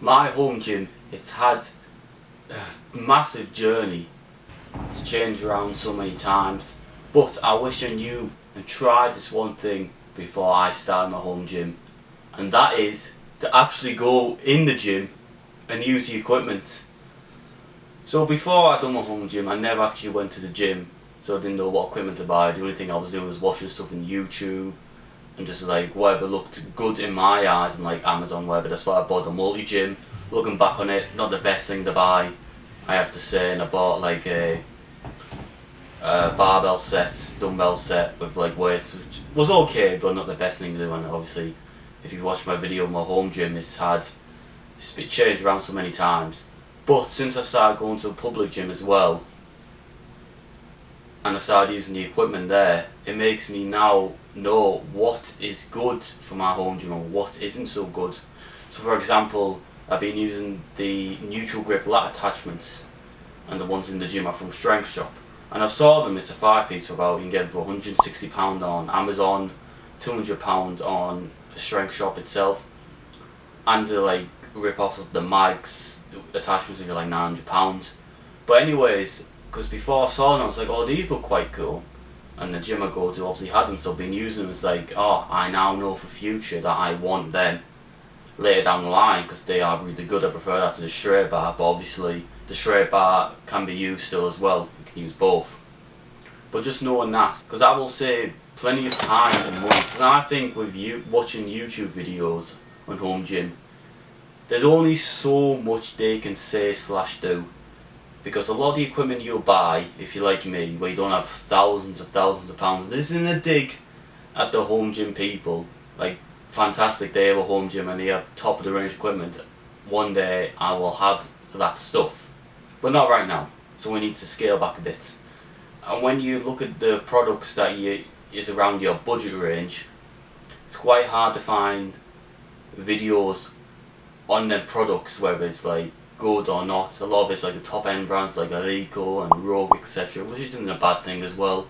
My home gym, it's had a massive journey. It's changed around so many times. But I wish I knew and tried this one thing before I started my home gym. And that is to actually go in the gym and use the equipment. So before I done my home gym, I never actually went to the gym. So I didn't know what equipment to buy. The only thing I was doing was watching stuff on YouTube. And just like whatever looked good in my eyes and like Amazon, whatever. That's why I bought the multi-gym. Looking back on it, not the best thing to buy, I have to say. And I bought like a barbell set, dumbbell set with like weights, which was okay, but not the best thing to do. And obviously, if you watch my video of my home gym, it's been changed around so many times. But since I've started going to a public gym as well, and I've started using the equipment there, it makes me now know what is good for my home gym and what isn't so good. So for example, I've been using the neutral grip lat attachments, and the ones in the gym are from Strength Shop. And I've saw them, it's a 5-piece for about, you can get it for £160 on Amazon, £200 on Strength Shop itself. And the like rip-offs of the mags attachments, which are like £900. But anyways, because before I saw them I was like, oh, these look quite cool. And the gym I go to obviously had them, so I've been using them. It's like, oh, I now know for future that I want them later down the line because they are really good. I prefer that to the Shred bar, but obviously the Shred bar can be used still as well. You can use both. But just knowing that, because that will save plenty of time and money. And I think with you watching YouTube videos on home gym, there's only so much they can say / do. Because a lot of the equipment you'll buy, if you're like me, where you don't have thousands of pounds, this isn't a dig at the home gym people. Like, fantastic, they have a home gym and they have top of the range equipment. One day I will have that stuff, but not right now. So we need to scale back a bit. And when you look at the products that is around your budget range, it's quite hard to find videos on them products, whether it's like good or not. A lot of it's like the top end brands like Alico and Rogue, etc., which isn't a bad thing as well.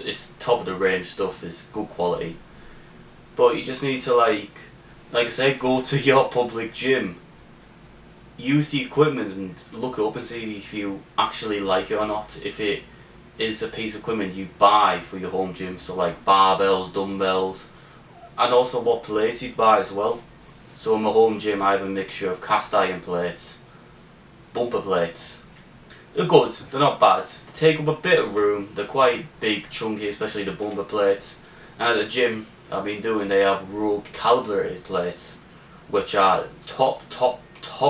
It's top of the range stuff, is good quality. But you just need to like I said, go to your public gym, use the equipment and look it up and see if you actually like it or not. If it is a piece of equipment you buy for your home gym, so like barbells, dumbbells, and also what plates you buy as well. So in my home gym I have a mixture of cast iron plates, bumper plates. They're good, they're not bad. They take up a bit of room, they're quite big, chunky, especially the bumper plates. And at the gym I've been doing, they have Rogue calibrated plates, which are top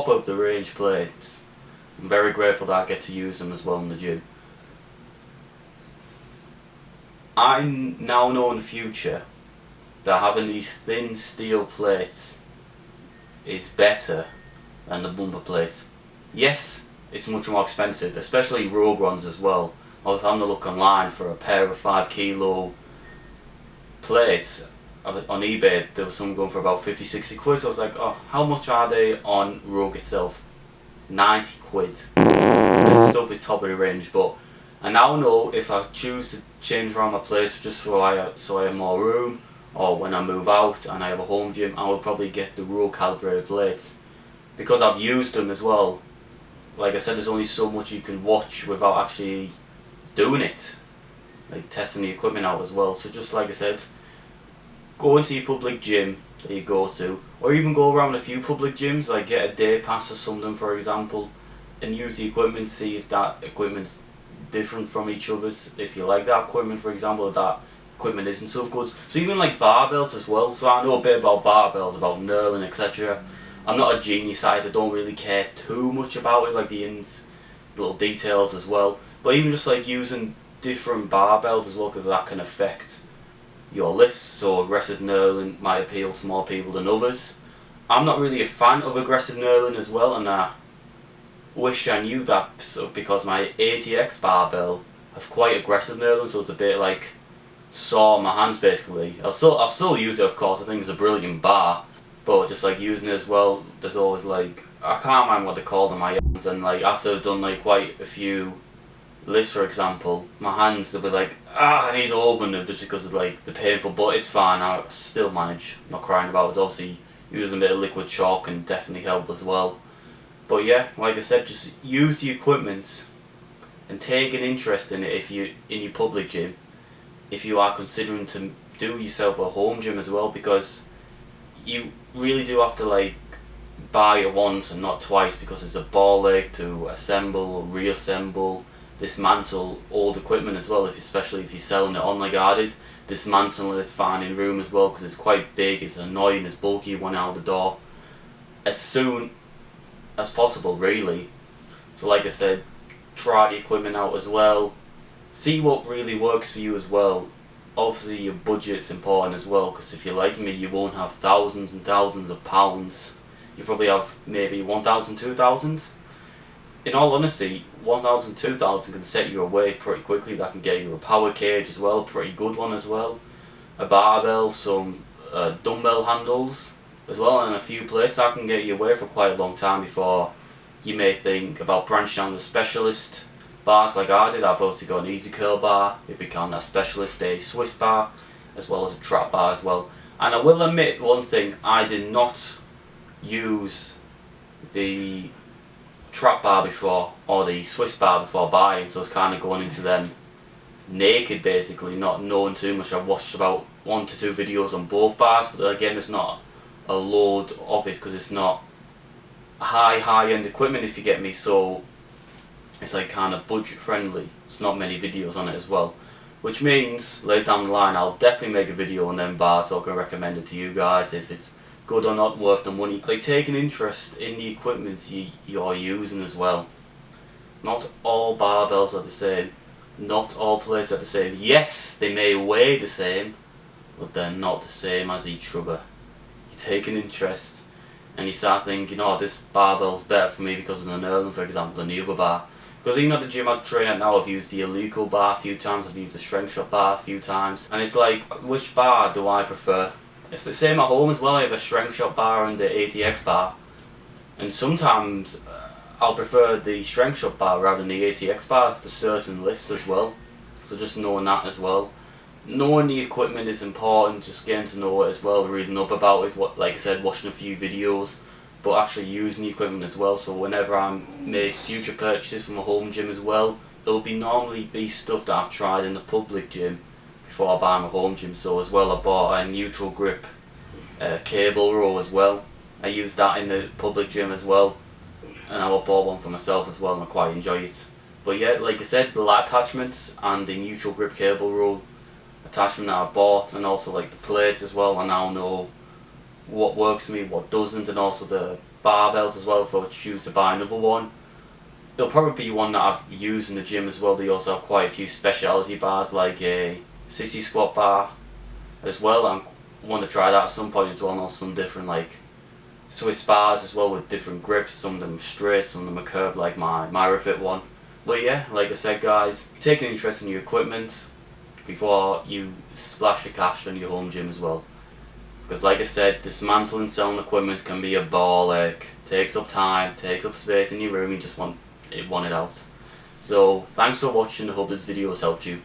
of the range plates. I'm very grateful that I get to use them as well in the gym. I now know in the future that having these thin steel plates is better than the bumper plates. Yes, it's much more expensive, especially Rogue ones as well. I was having a look online for a pair of 5 kilo plates on eBay. There was some going for about 50-60 quid, so I was like, oh, how much are they on Rogue itself? 90 quid. This stuff is top of the range, but I now know if I choose to change around my place just so I have more room, or when I move out and I have a home gym, I will probably get the Rogue calibrated plates. Because I've used them as well. Like I said, there's only so much you can watch without actually doing it. Like testing the equipment out as well. So just like I said, go into your public gym that you go to, or even go around a few public gyms, like get a day pass or something for example, and use the equipment, see if that equipment's different from each other's. If you like that equipment, for example, that equipment isn't so good. So even like barbells as well, so I know a bit about barbells, about knurling, etc. I'm not a genius at it, I don't really care too much about it, like the little details as well. But even just like using different barbells as well, because that can affect your lifts. So aggressive knurling might appeal to more people than others. I'm not really a fan of aggressive knurling as well, and I wish I knew that, so because my ATX barbell has quite aggressive knurling, so it's a bit like sore on my hands basically. I'll still use it, of course. I think it's a brilliant bar. But just like using it as well, there's always like, I can't remember what they call them, my hands, and like after I've done like quite a few lifts for example, my hands, they'll be like, I need to open them just because of like the painful, but it's fine, I still manage, I'm not crying about it. Obviously using a bit of liquid chalk can definitely help as well. But yeah, like I said, just use the equipment and take an interest in it if you in your public gym, if you are considering to do yourself a home gym as well, because you really do have to like buy it once and not twice, because it's a ball ache to assemble, reassemble, dismantle old equipment as well, especially if you're selling it on like I did. Dismantling it, finding room as well, because it's quite big, it's annoying, it's bulky, you want out the door as soon as possible really. So like I said, try the equipment out as well, see what really works for you as well. Obviously your budget's important as well, because if you're like me, you won't have thousands and thousands of pounds. You probably have maybe 1,000, 2,000. In all honesty, 1,000, 2,000 can set you away pretty quickly. That can get you a power cage as well, a pretty good one as well, a barbell, some dumbbell handles as well, and a few plates. That can get you away for quite a long time before you may think about branching out to specialist bars like I did. I've also got an easy curl bar, if you can, a specialist, a Swiss bar, as well as a trap bar as well. And I will admit one thing, I did not use the trap bar before, or the Swiss bar before buying, so I was kind of going into them naked basically, not knowing too much. I've watched about 1 to 2 videos on both bars, but again it's not a load of it because it's not high end equipment, if you get me, so it's like kind of budget friendly. It's not many videos on it as well, which means later down the line I'll definitely make a video on them bars so I can recommend it to you guys if it's good or not worth the money. Like, take an interest in the equipment you're using as well. Not all barbells are the same, not all plates are the same. Yes, they may weigh the same, but they're not the same as each other. You take an interest and you start thinking, oh, this barbell's better for me because of the knurling, for example, than the other bar. Because even at the gym I train at now, I've used the Eleiko bar a few times, I've used the Strength Shot bar a few times, and it's like, which bar do I prefer? It's the same at home as well. I have a Strength Shot bar and the ATX bar, and sometimes I'll prefer the Strength Shot bar rather than the ATX bar for certain lifts as well. So just knowing that as well. Knowing the equipment is important, just getting to know it as well, reading up about it, what, like I said, watching a few videos, but actually using the equipment as well. So whenever I make future purchases from a home gym as well, it'll normally be stuff that I've tried in the public gym before I buy my home gym. So as well, I bought a neutral grip cable row as well. I use that in the public gym as well, and I bought one for myself as well, and I quite enjoy it. But yeah, like I said, the lat attachments and the neutral grip cable row attachment that I bought, and also like the plates as well, I now know what works for me, what doesn't, and also the barbells as well. If I choose to buy another one, it'll probably be one that I've used in the gym as well. They also have quite a few specialty bars, like a sissy squat bar as well. I want to try that at some point as well, and also some different like Swiss bars as well with different grips. Some of them straight, some of them are curved, like my MyroFit one. But yeah, like I said guys, take an interest in your equipment before you splash the cash on your home gym as well. Because like I said, dismantling selling equipment can be a ball ache. Takes up time, takes up space in your room, you just want it out. So thanks for watching, I hope this video has helped you.